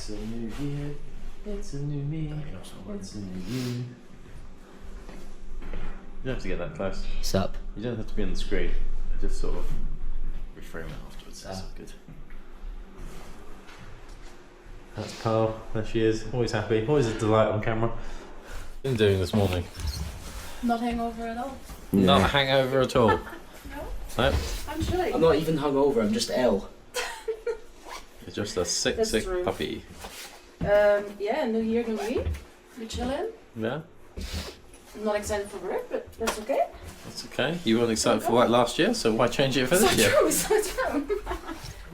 It's a new year, it's a new me, it's a new you. You don't have to get that close. What's up? You don't have to be on the screen. I just sort of reframe it afterwards. That's good. That's Pearl. There she is. Always happy. Always a delight on camera. What have you been doing this morning? Not hangover at all. Yeah. Not a hangover at all. No. No? I'm chilling. I'm not even hungover, I'm just ill. You're just a sick true. puppy. Yeah, new year, new me. We're chilling. Yeah? I'm not excited for work, but that's okay. That's okay. You weren't excited for work last year, so why change it for this year? So true.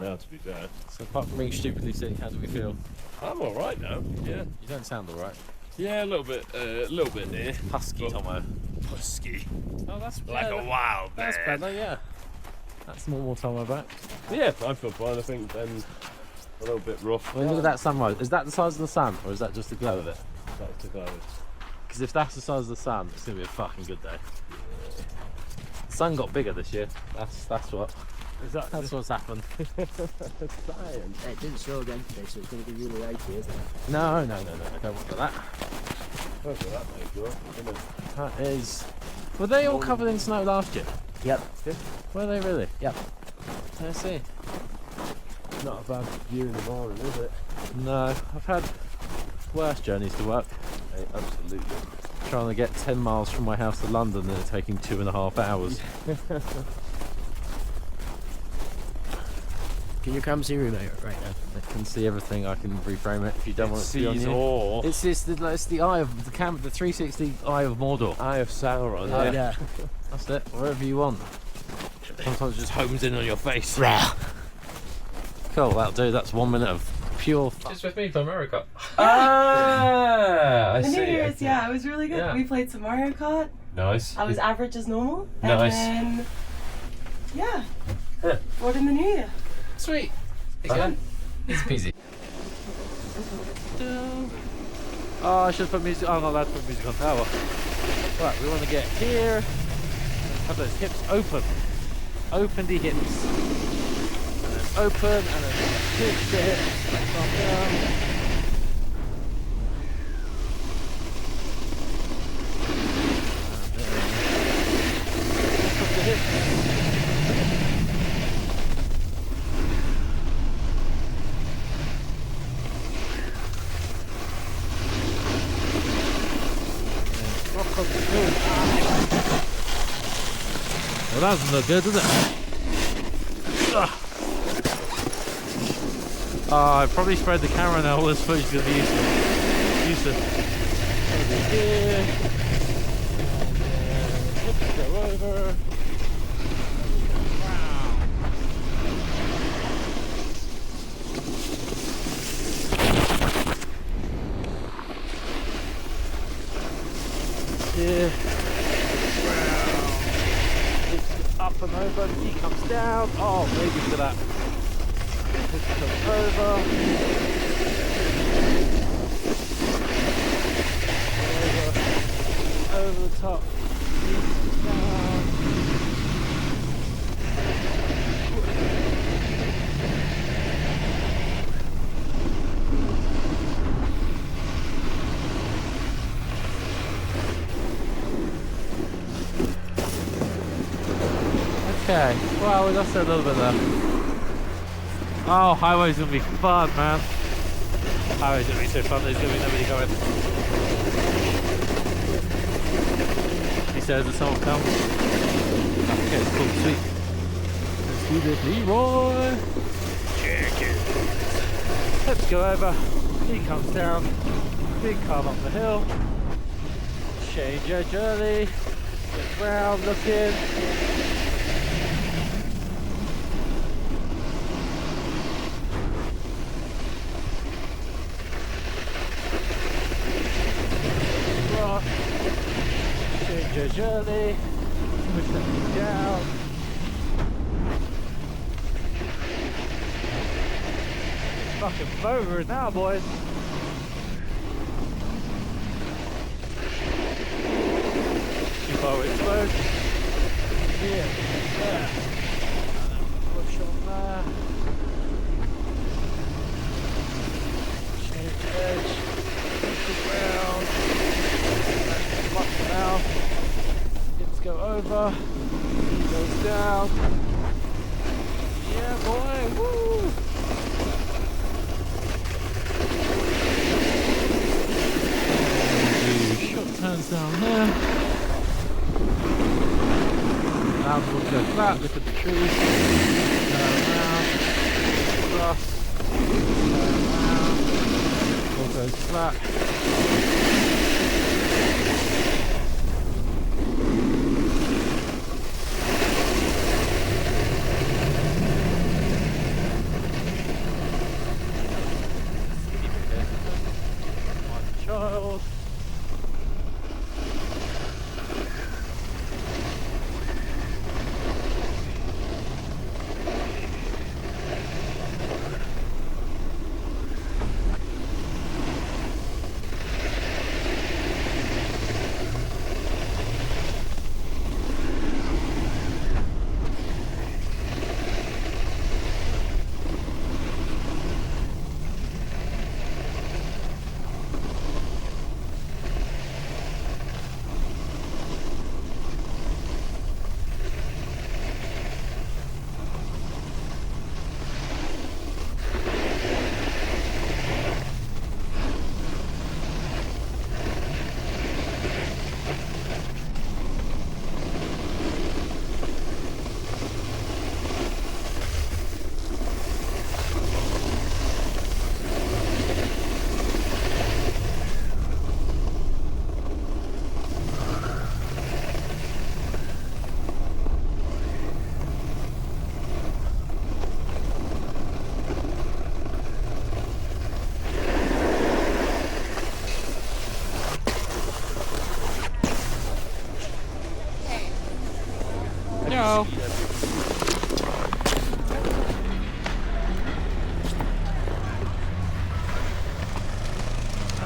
Now, to be fair, So apart from being stupidly sick, how do we feel? I'm all right now. Yeah, You don't sound alright. yeah, a little bit near. Husky, Tomo. Husky, Oh, that's like a wild That's man. better, yeah. That's normal Tomo back. Yeah, I feel fine. I think Ben's a little bit rough. I mean, look at that sunrise. Is that the size of the sun, or is that just the glow of it? That's to go. Because if that's the size of the sun, it's going to be a fucking good day. The sun got bigger this year. That's what. Is that That's what's happened. science? It didn't show again today, so it's going to be really icy, isn't it? No, don't want for that. Look at that, mate. Good, isn't it? That is. Were they all covered in snow last year? Yep. Were they really? Yep. I see. Not a bad view in the morning, is it? No, I've had worse journeys to work. Hey, absolutely. Trying to get 10 miles from my house to London and it taking 2.5 hours. Can you come see me right now? I can see everything. I can reframe it if you don't want it to be on Sees you. all. It's the eye of the 360 eye of Mordor. Eye of Sauron. Oh, yeah. That's it. Wherever you want. Sometimes it just homes in on your face. Cool. That'll do. That's 1 minute of pure fun. Just with me for America. Ah, I The see. New Year's, yeah, it was really good. Yeah. We played some Mario Kart. Nice. I was average as normal. Nice. And then, yeah, Huh. forward in the new year. Sweet. Fun. Easy peasy. Oh, I should put music. I'm not allowed to put music on tower. Right, we want to get here. Have those hips open. Open the hips. And then open, and then push the hips. Calm down. And then put the hips. Rock on the foot. Well, that doesn't look good, does it? I probably spread the camera now. All this footage is going to be useless. Over here. Hips go over. Here. Hips up and over, the knee comes down. Oh, maybe to that. Hips comes over. Over the top. Knee comes down. Okay, well, we lost it a little bit there. Oh, highway's gonna be fun, man. Highway's gonna be so fun, there's gonna be nobody going. He says that someone comes. Okay, it's cool, sweet. Let's do this, Leroy. Check it. Let's go over. He comes down. Big calm up the hill. Change your journey. Get round, looking. Change your journey, push that thing down. It's fucking over now, boys. Too far away explode. Here, there. And then push on there. over. He goes down. Yeah, boy. Woo! Do short turns down here. Now we'll go flat. Look at the trees. Turn around. Cross. Turn around. All goes flat. Child. No.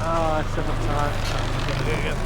Oh, it's enough time. There you go.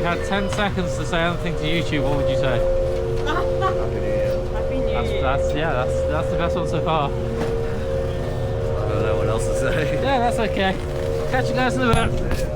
had 10 seconds to say anything to YouTube, what would you say? Happy New Year. That's the best one so far. I don't know what else to say. Yeah, that's okay. Catch you guys in a bit.